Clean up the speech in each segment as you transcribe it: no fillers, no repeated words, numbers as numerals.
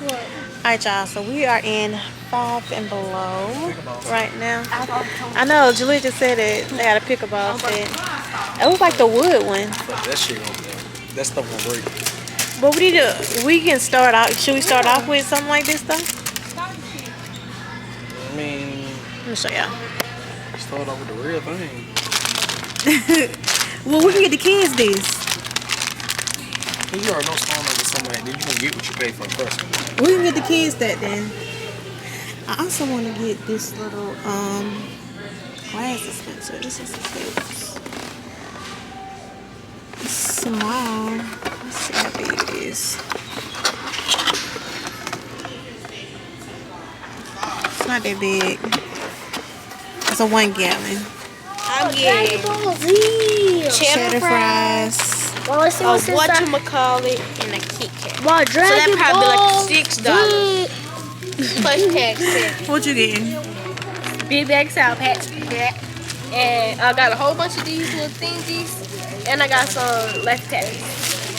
Alright, y'all, so we are in Five and Below right now. I know, Julie just said it. They had a pickleball set. It was like the wood one. That shit gonna that stuff gonna break. But we can start out. Should we start off with something like this, though? I mean, Let me show y'all. start off with the real thing. Well, we can get the kids this. You already know starting off with somewhere, then you gonna get what you pay for the first one. We can get the kids that then. I also want to get this little glass dispenser. This is cute. It's small. Let's see how big it is. It's not that big. It's a 1 gallon. I'm getting Cheddar fries. Well, let's see what's inside. Whatchamacallit and a Kit Kat. Wow, So Dragon that probably Ball like $6 plus tax. What you getting? Big bag sour patch. And I got a whole bunch of these little thingies. And I got some left taffy.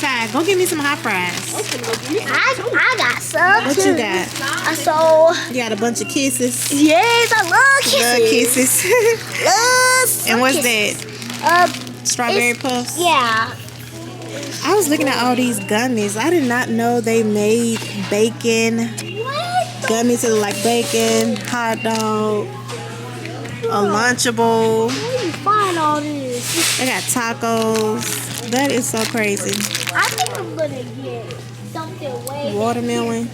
Ty, go get me some hot fries. I got some. What you got? So, You got a bunch of kisses. yes, I love Love kisses. kisses. Love And what's kisses. that? Strawberry puffs? Yeah. I was looking at all these gummies. I did not know they made bacon. What? Gummies that look like bacon, hot dog, a Lunchable. Where you find all this? They got tacos. That is so crazy. I think I'm gonna get something way. Watermelon.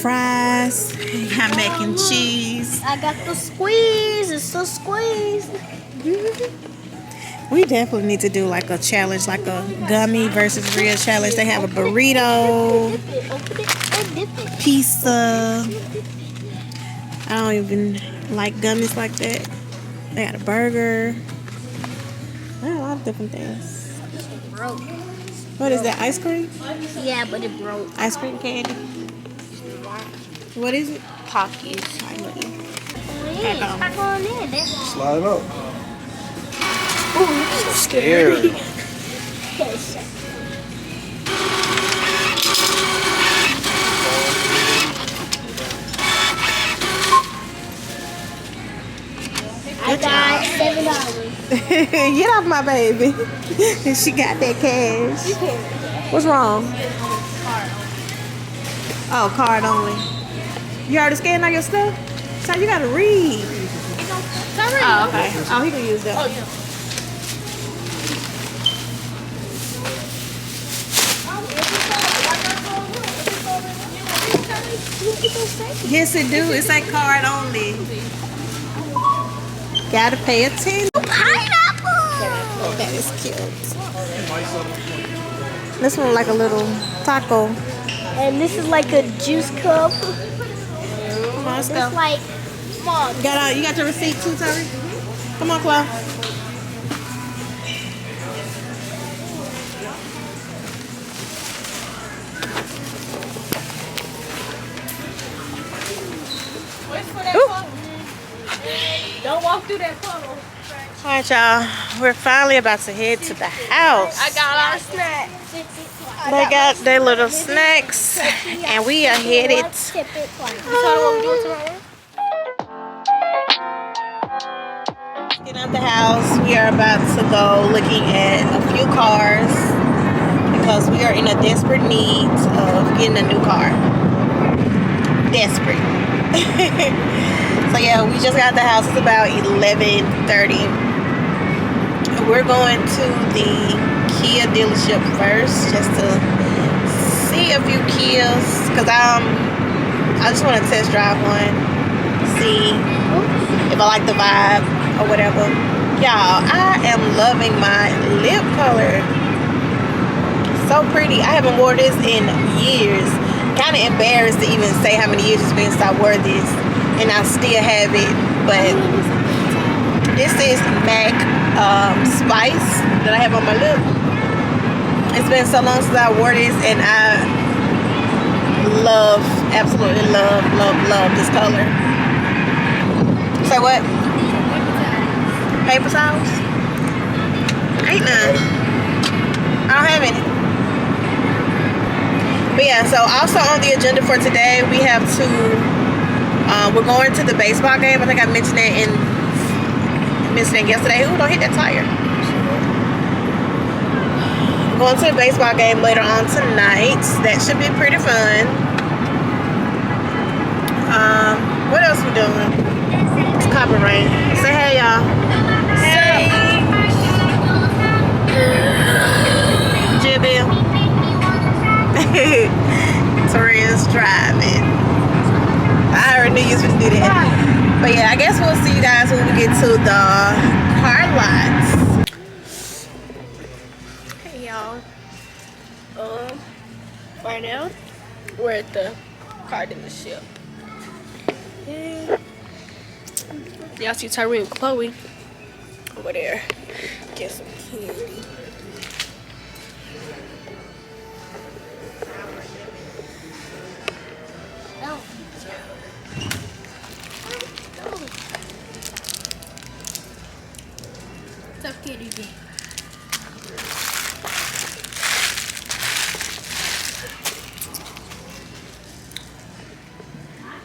Fries. Got mac and cheese. I got the squeeze. It's so squeezed. We definitely need to do like a challenge, like a gummy versus real challenge. They have a burrito, Open it and dip it. pizza. I don't even like gummies like that. They got a burger. They got a lot of different things. Broke. What is that, ice cream? Yeah, but it broke. Ice cream candy? What is it? Pockets. Yeah, back on in. Slide up. Ooh, this is Scary. I got $7. Get off my baby. She got that cash. What's wrong? Oh, card only. You already scanned all your stuff? So you gotta read. Oh, okay. Oh, he can use that. Oh, yeah. Yes, it do. It's like card only. Gotta pay attention. Pineapple! That is cute. This one like a little taco. And this is like a juice cup. Come on, let's go. It's like, Mom. You got your receipt too, Terry? Come on, Chloe. Don't walk through that puddle. All right, y'all. We're finally about to head to the house. I got our snacks. They got their little snacks, and we are headed. You told them what we're doing tomorrow? Getting out the house, we are about to go looking at a few cars because we are in a desperate need of getting a new car. Desperate. So yeah, we just got out the house. It's about 11:30. We're going to the Kia dealership first just to see a few Kias because I just want to test drive one, see if I like the vibe or whatever. Y'all, I am loving my lip color. So pretty. I haven't worn this in years. Kind of embarrassed to even say how many years it's been since I wore this, and I still have it. But this is MAC Spice that I have on my lip. It's been so long since I wore this, and I love, absolutely love this color. Say what? Paper towels? Ain't none. yeah, so also on the agenda for today, we have to, we're going to the baseball game. I think I mentioned it yesterday. Ooh, don't hit that tire. Going to the baseball game later on tonight. That should be pretty fun. What else we doing? It's copper rain. Say hey, y'all. Hey. Jibby. Toria's driving. I already knew you was gonna do that. But yeah, I guess we'll see you guys when we get to the car lots. Hey y'all. Right now we're at the car dealership. Y'all see Tyree and Chloe over there. Get some candy. What's up, kitty?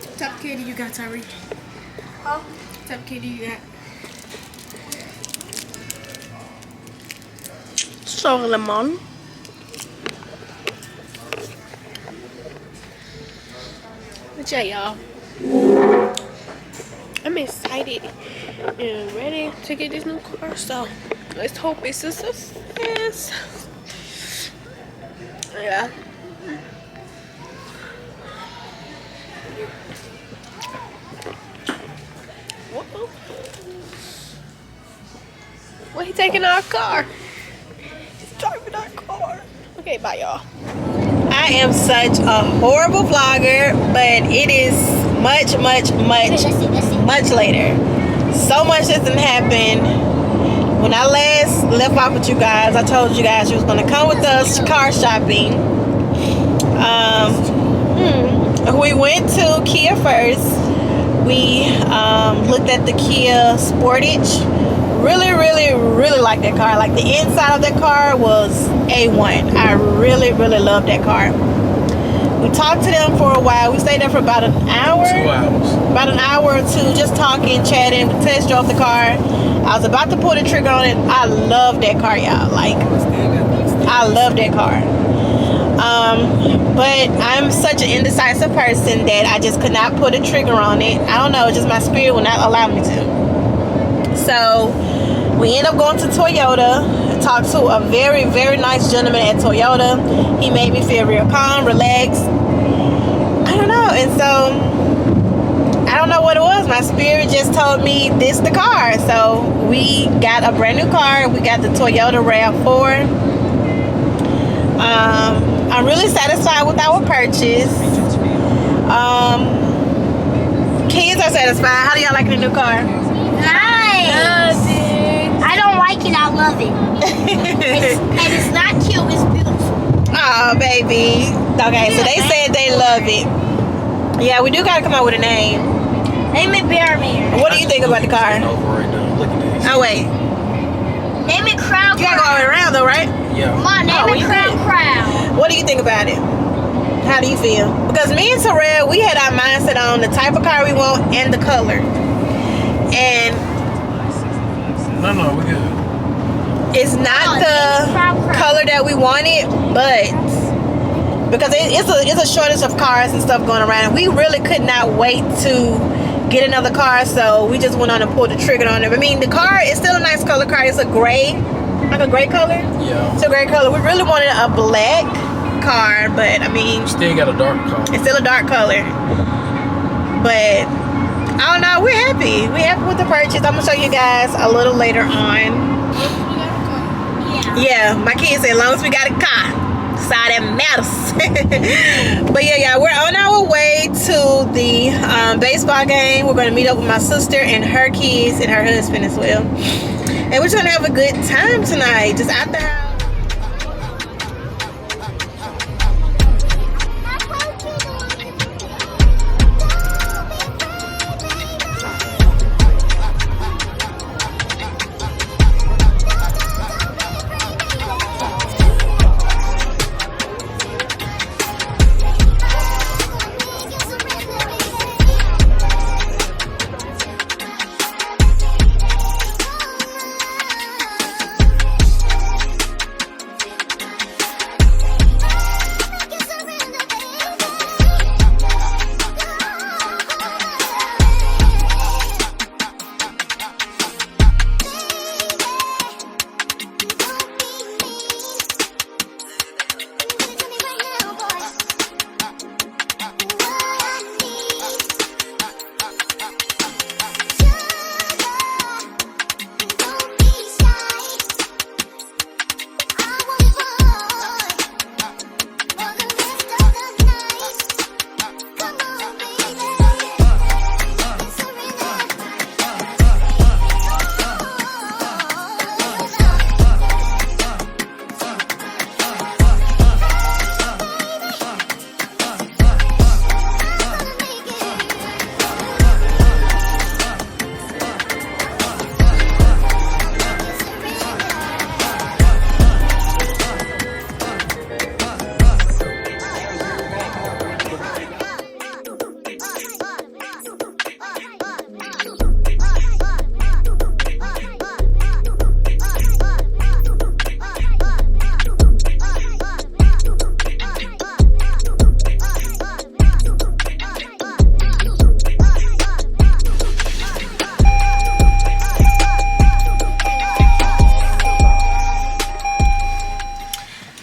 What type of candy you got, Tyree? Huh? What type of candy you got? So lemon. But yeah, y'all. I'm excited and ready to get this new car. So let's hope it's a success. Yeah. Whoa. Well, he taking our car. He's driving our car. Okay, bye, y'all. I am such a horrible vlogger, but it is much later. So much hasn't happened. When I last left off with you guys, I told you guys you was gonna come with us car shopping. We went to Kia first. We looked at the Kia Sportage. Really like that car. Like, the inside of that car was A1. I really love that car. We talked to them for a while. We stayed there for about an hour. 2 hours. About an hour or two, just talking, chatting. We test drove the car. I was about to pull the trigger on it. I love that car, y'all. Like, I love that car. But I'm such an indecisive person that I just could not put a trigger on it. I don't know, just my spirit will not allow me to. So we ended up going to Toyota. Talked to a very nice gentleman at Toyota. He made me feel real calm, relaxed. I don't know. And so I don't know what it was. My spirit just told me this is the car. So we got a brand new car. We got the Toyota RAV4. I'm really satisfied with our purchase. Kids are satisfied. How do y'all like the new car? Nice. I don't like it. I love it. And it's not cute. It's beautiful. Oh, baby. Okay, so they said they love it. Yeah, we do gotta come up with a name. Name it Bear Man. What do you think about the car? Oh, wait. Name it Crown You gotta go all the way around, though, right? Yeah. Mom, name it Crown. What do you think about it? How do you feel? Because me and Terrell, we had our mindset on the type of car we want and the color. And No, we're good. it's not the color that we wanted, but because it's a shortage of cars and stuff going around, and we really could not wait to get another car, so we just went on and pulled the trigger on it. I mean, the car is still a nice color car. It's a gray, like a gray color. Yeah. It's a gray color. We really wanted a black car, but I mean, Still got a dark color. it's still a dark color. But I don't know. We're happy. We're happy with the purchase. I'm gonna show you guys a little later on. Yeah, my kids say as long as we got a car, that's all that matters. But yeah, we're on our way to the baseball game. We're gonna meet up with my sister and her kids and her husband as well, and we're just gonna have a good time tonight, just out the house.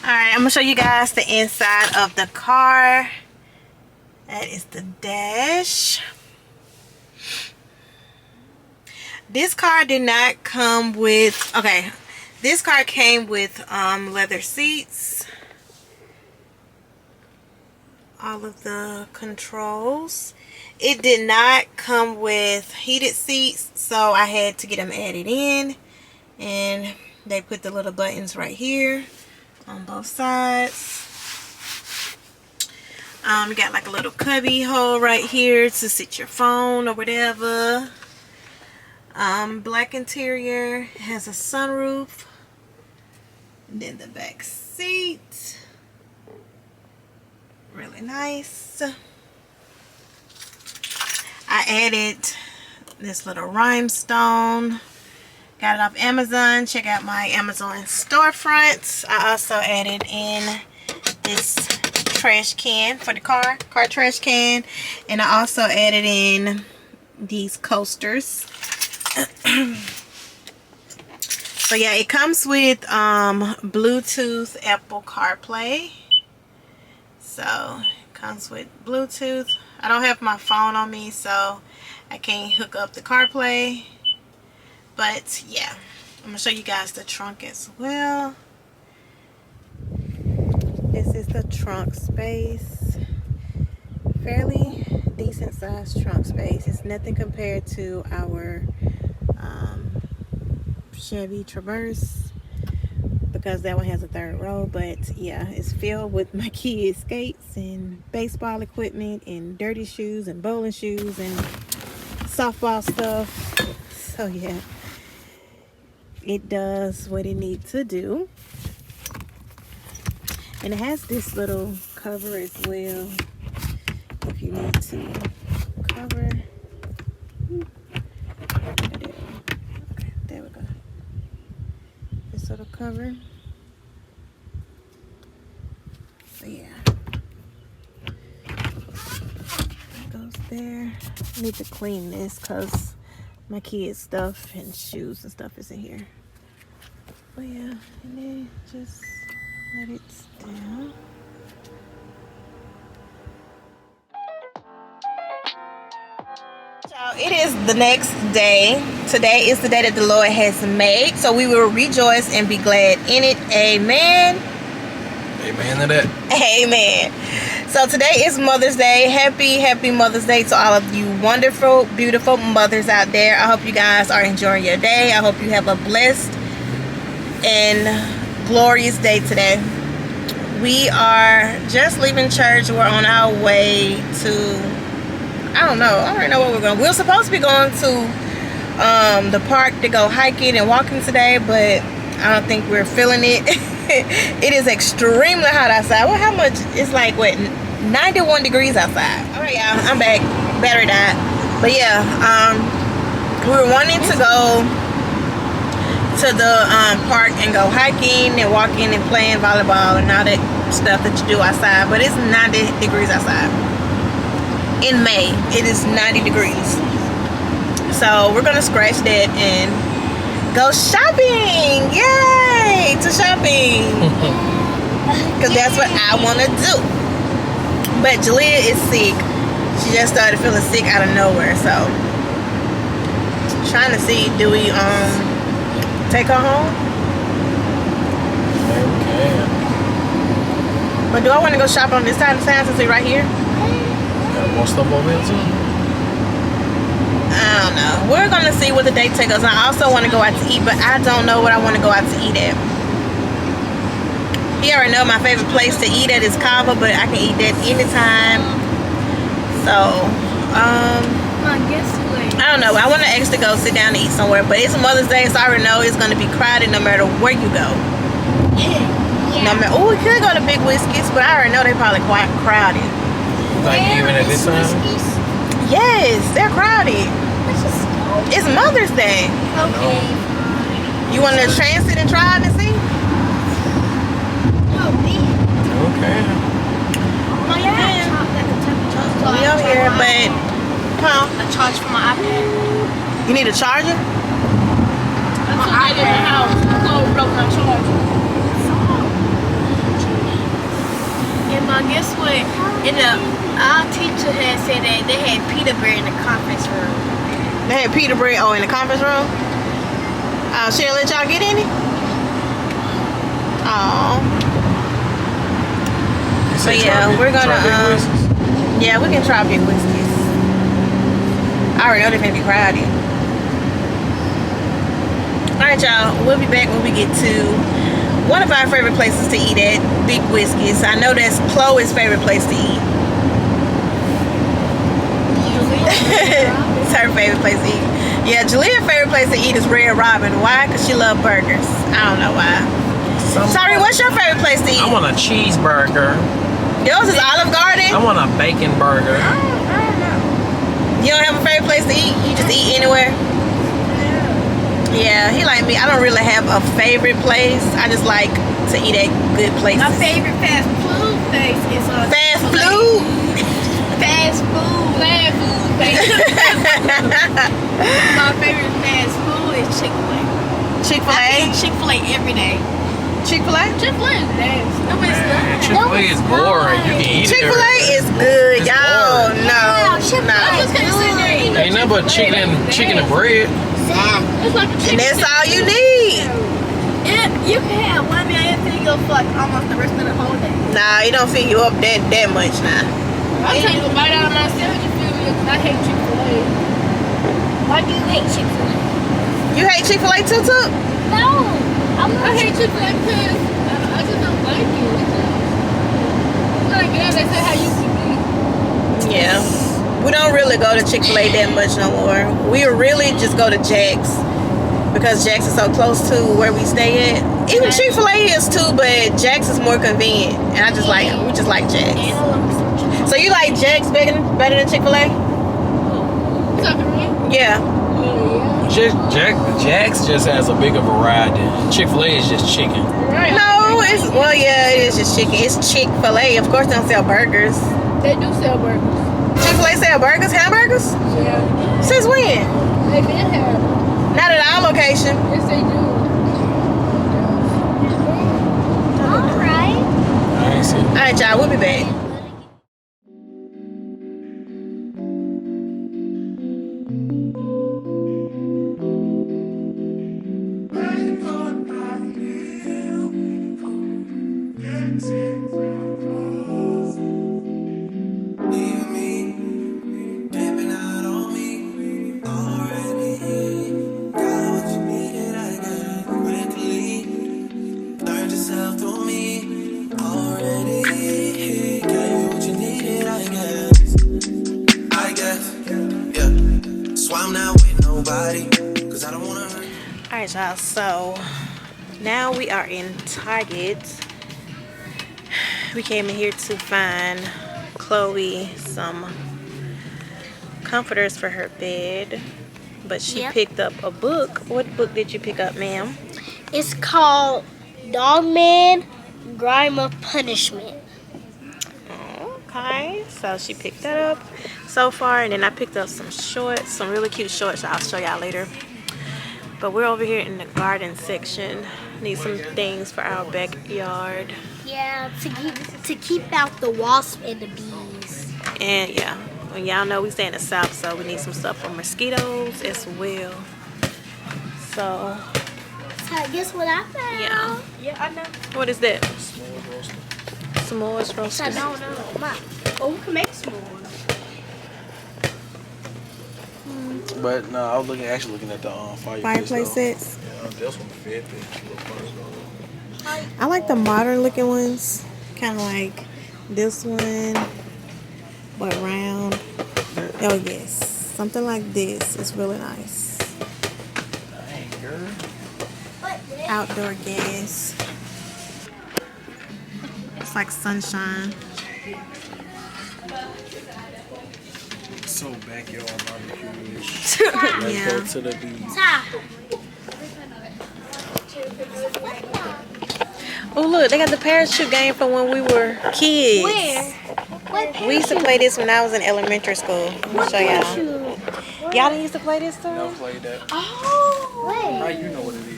Alright, I'm gonna show you guys the inside of the car. That is the dash. This car did not come with, okay, this car came with leather seats. All of the controls. It did not come with heated seats, so I had to get them added in. And they put the little buttons right here on both sides. You got like a little cubby hole right here to sit your phone or whatever. Black interior. It has a sunroof. And then the back seat. Really nice. I added this little rhinestone. Got it off Amazon. Check out my Amazon storefronts. I also added in this trash can for the car trash can, and I also added in these coasters. So yeah, it comes with Bluetooth Apple CarPlay. So it comes with Bluetooth. I don't have my phone on me, so I can't hook up the CarPlay. But yeah, I'm gonna show you guys the trunk as well. This is the trunk space. Fairly decent sized trunk space. It's nothing compared to our Chevy Traverse, because that one has a third row. But yeah, it's filled with my kids' skates and baseball equipment and dirty shoes and bowling shoes and softball stuff. So yeah, it does what it needs to do. And it has this little cover as well if you need to cover. Okay, there we go. This little cover. So yeah, it goes there. I need to clean this because my kids' stuff and shoes and stuff is in here. But yeah, and then just let it down. So it is the next day. Today is the day that the Lord has made, so we will rejoice and be glad in it. Amen. Amen to that. Amen. So today is Mother's Day. Happy Mother's Day to all of you wonderful, beautiful mothers out there. I hope you guys are enjoying your day. I hope you have a blessed and glorious day today. We are just leaving church. We're on our way to, I don't already know where we're going. We're supposed to be going to the park to go hiking and walking today, but I don't think we're feeling it. It is extremely hot outside. Well, how much? It's like what, 91 degrees outside. All right, y'all, I'm back. Battery died. But yeah, we were wanting to go to the park and go hiking and walking and playing volleyball and all that stuff that you do outside, but it's 90 degrees outside. In May, it is 90 degrees. So we're gonna scratch that and go shopping. Yay to shopping, because that's what I want to do. But Jalea is sick. She just started feeling sick out of nowhere, so trying to see, do we take her home? Okay. But do I want to go shop on this side of town since we're right here? Got more stuff over here too? I don't know. We're going to see what the day takes us. I also want to go out to eat, but I don't know what I want to go out to eat at. He already know my favorite place to eat at is Kava, but I can eat that anytime. So, I don't know. I want to actually go sit down and eat somewhere, but it's Mother's Day, so I already know it's going to be crowded no matter where you go. No matter, oh, we could go to Big Whiskies, but I already know they're probably quite crowded. Like even at this time? Yes, they're crowded. It's Mother's Day. Okay. You want to transit and try it and see? Okay. We out here, but A charge for my iPad. you need a charger? My iPad in the house. I broke my charger. guess what? Our teacher had said that they had pita bread in the conference room. They had pita bread. Oh, in the conference room. She'll let y'all get in it. Oh. So yeah, we're gonna yeah, we can try big whiskeys. I already know they're gonna be crowded. Alright y'all, we'll be back when we get to one of our favorite places to eat at, Big Whiskeys. I know that's Chloe's favorite place to eat. It's her favorite place to eat. Yeah, Julia's favorite place to eat is Red Robin. Why? Because she loves burgers. I don't know why. Sorry, what's your favorite place to eat? I want a cheeseburger. Yours is Olive Garden? I want a bacon burger. I don't know. You don't have a favorite place to eat? You just eat anywhere? Yeah, he like me. I don't really have a favorite place. I just like to eat at good places. My favorite fast food place is Fast food? Fast food place. My favorite fast food is Chick-fil-A. Chick-fil-A? I eat Chick-fil-A every day. Chick-fil-A? Chick-fil-A is nasty. No, it's not. Chick-fil-A is boring. You can eat it. Chick-fil-A is good, y'all. No, I'm just gonna sit there and eat Ain't nothing but chicken and bread. It's like a And chicken. that's all you need. You can have one meal and then go for like almost the rest of the whole day. Nah, it don't fill you up that much now. I'm taking a bite out of my sandwich and feel me because I hate Chick-fil-A. Why do you hate Chick-fil-A? You hate Chick-fil-A too, Took? No. I hate Chick-fil-A because I just don't like it. It's like, yeah, they say how you can be. Yeah. We don't really go to Chick-fil-A that much no more. We really just go to Jack's because Jack's is so close to where we stay at. Even Chick-fil-A is too, but Jack's is more convenient. And we just like Jack's. So you like Jack's better than Chick-fil-A? You talking to me? Yeah. Jack's just has a bigger variety. Chick-fil-A is just chicken. Right. No, it is just chicken. It's Chick-fil-A. Of course they don't sell burgers. They do sell burgers. Chick-fil-A sell burgers, hamburgers? Yeah. Since when? They been have. Not at our location. Yes, they do. Alright. I ain't seen it. Alright, y'all, we'll be back. Alright y'all, so now we are in Target. We came in here to find Chloe some comforters for her bed, but she picked up a book. What book did you pick up, ma'am? It's called Dogman Grime of Punishment. Okay, so she picked that up so far, and then I picked up some shorts, some really cute shorts I'll show y'all later. But we're over here in the garden section. Need some things for our backyard. Yeah, to keep out the wasp and the bees. And yeah, well, y'all know we stay in the south, so we need some stuff for mosquitoes as well. So Guess what I found? yeah, I know. What is that? S'mores roasted. I don't know. Oh, we can make s'mores. But no, I was actually looking at the Fireplace sets. Yeah, this one fit. I like the modern looking ones. Kind of like this one, but round. Oh yes, something like this is really nice. Outdoor gas. It's like sunshine. So backyard barbecue-ish. Yeah. Let's go to the beach. Oh look, they got the parachute game from when we were kids. Where? What We used to play this when I was in elementary school. Let me show y'all. Y'all didn't used to play this too? Y'all played that. Oh, How wait. you know what it is?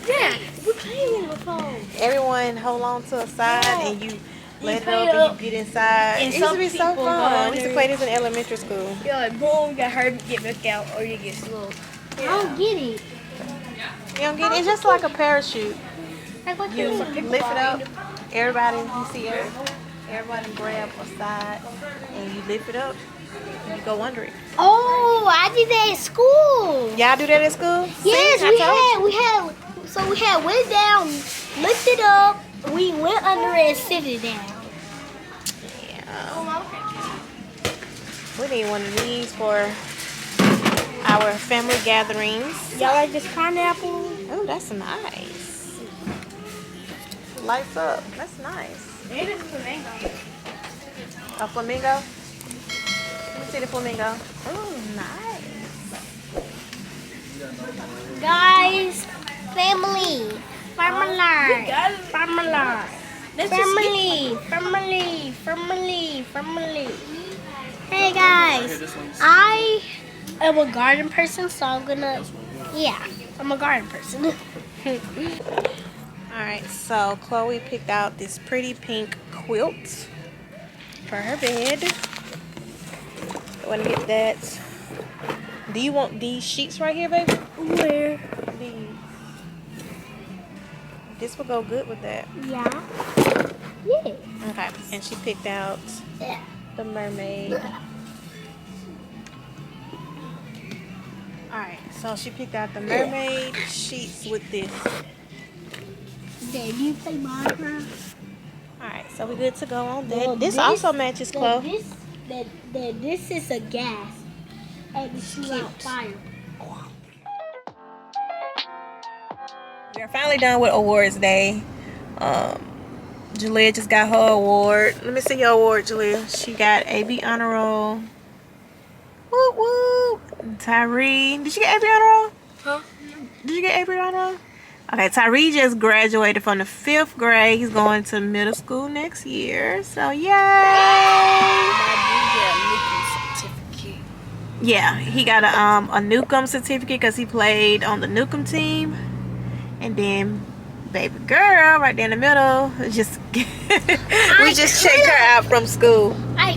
Yeah, we played it before. Everyone hold on to a side and you let it up and you get inside. And It used to be some so people fun. go We used to there. play this in elementary school. You're like, boom, you got hurt, get back out, or you get slow. I don't get it. You don't get it? It's just like a parachute. Like what You you lift mean? it up. Everybody, you see everybody grab a side and you lift it up and you go under it. Oh, I did that at school. Y'all do that at school? Yes, See, I told you. we had went down, lifted up, we went under it and sit it down. Yeah. We need one of these for our family gatherings. Y'all like this pineapple? Oh, that's nice. Lights up. That's nice. It is flamingo. A flamingo? Let me see the flamingo. Oh, nice. Guys, family, family, family. Hey guys, I am a garden person, so I'm a garden person. Alright, so Chloe picked out this pretty pink quilt for her bed. I want to get that. Do you want these sheets right here, baby? Where? These. This will go good with that. Yeah. Yeah. Okay, and she picked out the mermaid. Alright, so she picked out the mermaid sheets with this. Dad, you play Minecraft? Alright, so we're good to go on that. Well, This also matches Chloe. This is a gas. And it shoots out fire. We are finally done with awards day. Jalea just got her award. Let me see your award, Jalea. She got AB honor roll. Whoop whoop. Tyree, did you get AB honor roll? Huh? Did you get AB honor roll? Okay, Tyree just graduated from the 5th grade. He's going to middle school next year. So yay! Yeah, he got a Newcomb certificate because he played on the Newcomb team. And then baby girl right there in the middle, just we just checked her out from school. I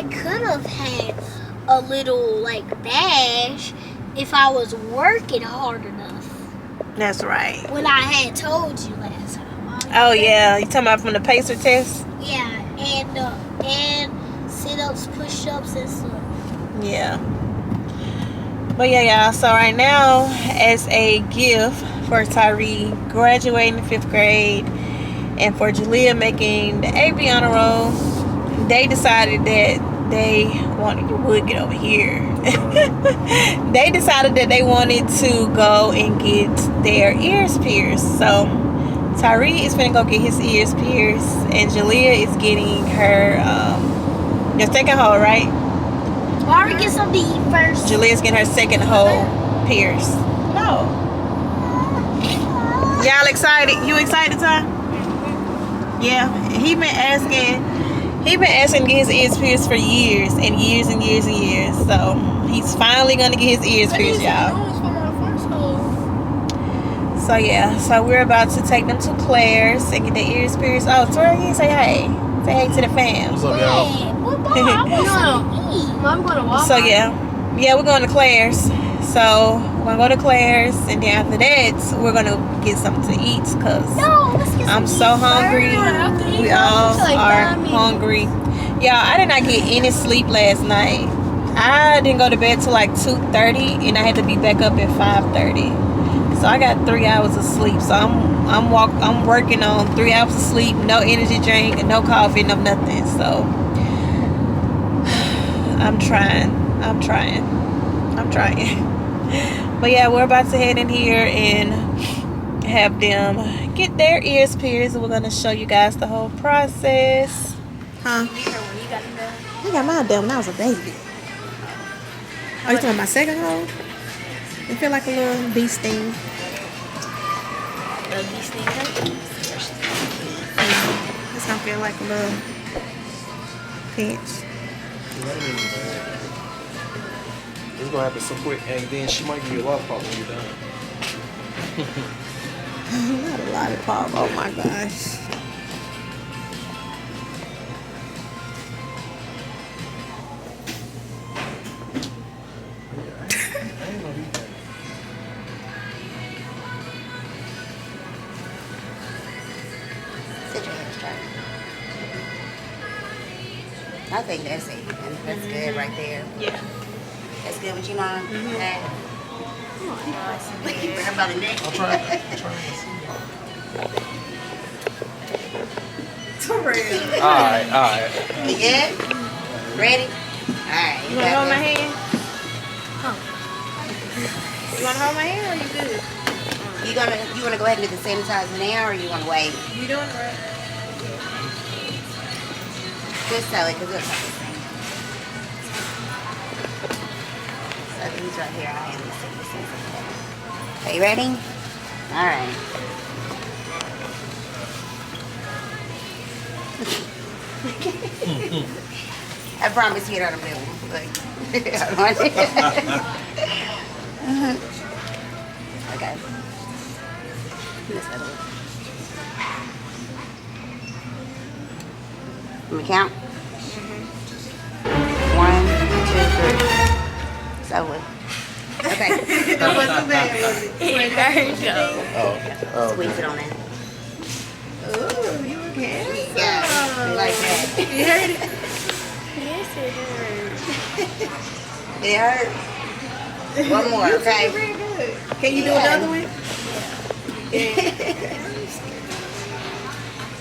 could have had a little like bash if I was working hard enough. That's right. When I had told you last time. Oh yeah, you talking about from the pacer test? Yeah, and sit-ups, push-ups, and stuff. Yeah. But yeah, so right now, as a gift for Tyree graduating the 5th grade and for Jalea making the AB honor roll, they decided that they wanted, you would get over here. They decided that they wanted to go and get their ears pierced. So Tyree is finna go get his ears pierced, and Jalea is getting her your second hole, right? Why don't we get something to eat first? Jalea's getting her second hole pierced. No. Y'all excited? You excited, Ty? Yeah. He been asking to get his ears pierced for years and years and years and years. So he's finally gonna get his ears pierced, y'all. So yeah, so we're about to take them to Claire's and get their ears pierced. Oh, Tori, you say hey. Say hey to the fam. What's up, y'all? Hey, what about? I want something to eat. I'm going to walk. So yeah, we're going to Claire's. So we're gonna go to Claire's, and then after that, we're gonna get something to eat. Cause No, let's get I'm something so to eat hungry. first. We all like are ramen. hungry. Yeah, I did not get any sleep last night. I didn't go to bed till like 2:30, and I had to be back up at 5:30. So I got 3 hours of sleep. So I'm working on 3 hours of sleep, no energy drink, and no coffee, no nothing. So I'm trying. But yeah, we're about to head in here and have them get their ears pierced. We're gonna show you guys the whole process. Huh? I got mine done when I was a baby. Oh, you talking about my second hole? It feel like a little bee sting. It's gonna feel like a little pinch. It's gonna happen so quick, and then she might give you a lollipop when you're done. Not a lollipop. Oh my gosh. Sit your head straight. I think that's it. That's good right there. Yeah. That's good with you, Mom? Okay. Bring her by the neck. I'll try. Alright. You good? Ready? Alright. You wanna hold my hand? You wanna hold my hand or you good? You wanna go ahead and do the sanitizer now, or you wanna wait? You doing it right? Just so it, cause it's like the same. So these right here, I am the same. Okay, you ready? All right. I promise you don't blue. Look. Okay. This other one. Let me count. 1, 2, 3. So what? Okay. That wasn't bad, was it? It hurt, though. Squeeze it on there. Ooh, you okay? Yeah, like that. You heard it? Yes, it hurt. It hurt. One more, okay? Very good. Can you do another one?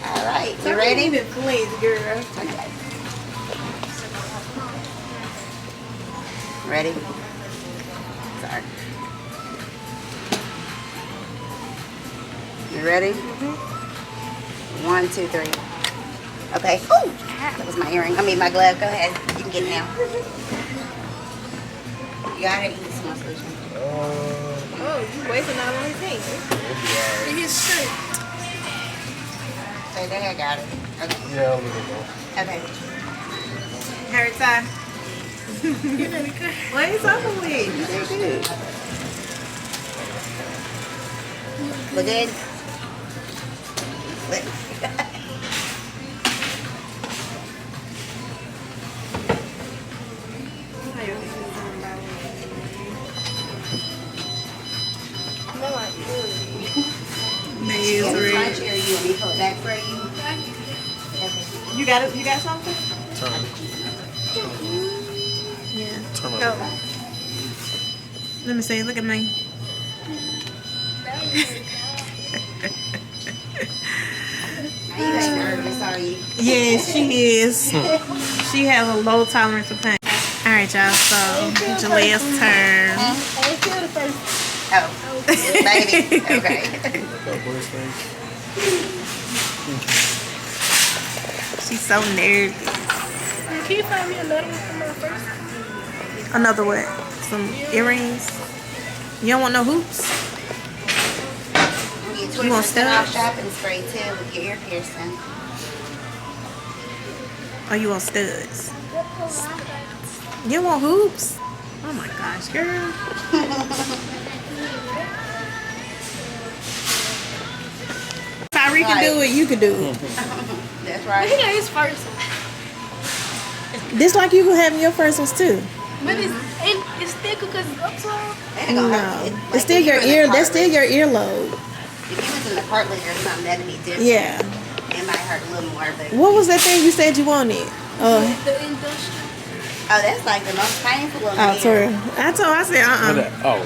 All right, you Don't ready? even flinch, girl. Okay. Ready? Sorry. You ready? 1, 2, 3. Okay. Ooh, that was my earring. I mean my glove. Go ahead. You can get it now. You got it. Eat some more solution. Oh, you wasting all on his hands. In his shirt. Say there, I got it. Okay. Yeah, a little more. Okay. Hurt time. Well, it's over with. You did good. Look good? Look. They is Front red. chair, you want me to pull it back for you? Okay. You got it? You got something? Turn. Yeah. Turn Go. over. Let me see. Look at me. Now you ain't nervous, are you? Yes, she is. She has a low tolerance of pain. All right, y'all. So Jaleel's turn. I ain't feel the first. Oh, baby. Okay. She's so nervous. Can you find me another one for my first? Another what? Some earrings. You don't want no hoops? You want off studs? shopping spray too with your ear piercing. Or you want studs? You want hoops? Oh my gosh, girl. Tyree can do it, you can do it. That's He right. got his first. This like you can have your first ones too. But it's thicker because it's up so. Ain't gonna No, hurt. Like it's still if you your were in the ear. That's still cartilage. your earlobe. If you was in the cartilage or something, that'd be different. Yeah. It might hurt a little more, but What was that thing you said you wanted? The industrial. oh, that's like the most painful of Oh, the sorry. ear. I said, Ready? Oh.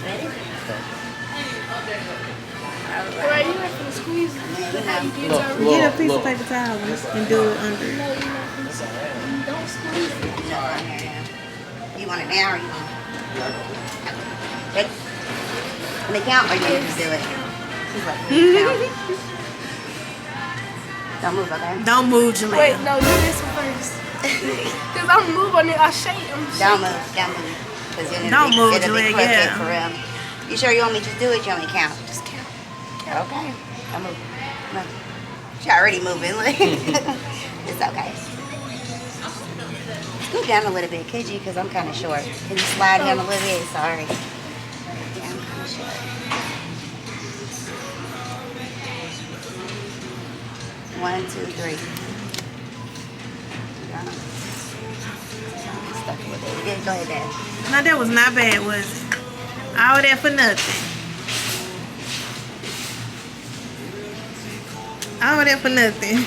Ready? Right, you have to squeeze it. Man, How you you did Look, Tyree. look. Get a piece of paper towel and do it under. No, you're not. Don't squeeze it. know, right here now. You want it now or you want it? Ready? Let me count or you want me to do it? She's like, "Let me count." Don't move, okay? Don't move, Wait, Jaleel. no, do this one first. Because I'm moving it. I shake. I'm Don't move, don't move. 'Cause then it'll Don't be, move, it'll be Julia, crooked yeah. for real. You sure you want me to just do it? You want me to count? just count. Okay. Don't move. No. She already moving. Look. It's okay. Scoot down a little bit, could you? Because I'm kind of short. Can you slide down a little bit? Sorry. Yeah, I'm kind of short. One, two, three. Yeah. Stuck with it. Yeah, go ahead, Dad. Now that was not bad, was it? All that for nothing. All that for nothing.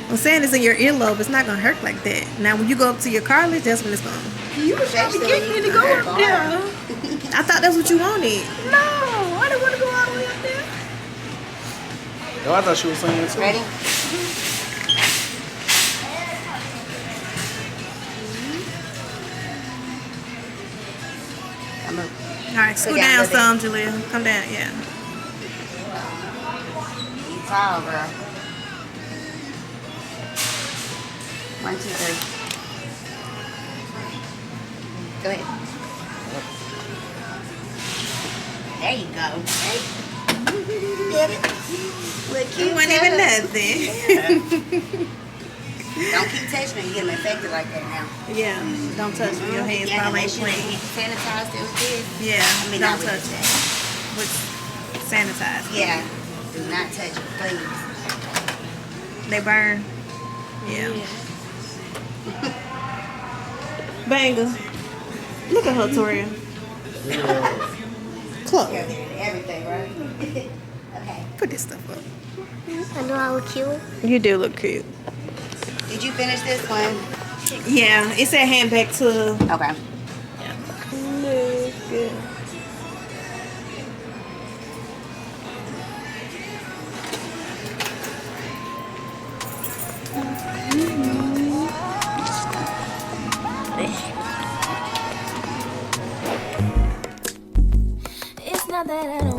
I'm saying it's in your earlobe. It's not gonna hurt like that. Now, when you go up to your cartilage, that's when it's gonna. You was actually Get me to go up there. I thought that's what you wanted. No, I didn't want to go all the way up there. Oh, I thought she was saying that too. Ready? Come on. All right, scoot Go down, down baby. some, Jaleel. Come down, yeah. You tall, girl. 1, 2, 3. Go ahead. There you go. Hey. You did it. Look cute. It wasn't even nothing. Don't keep touching me. You get them infected like that now. Yeah, don't touch me. Your hands Yeah, probably make ain't sure you clean. get sanitized. It was good. Yeah, I mean, don't not with touch it. that. With sanitize. Yeah. Do not touch it, please. They burn. Yeah. Banger. Look at her, Toria. Close. Yeah, everything, right? Okay. Put this stuff up. I know I look cute. You do look cute. Did you finish this one? Yeah, it said hand back to. Okay. It's not that I don't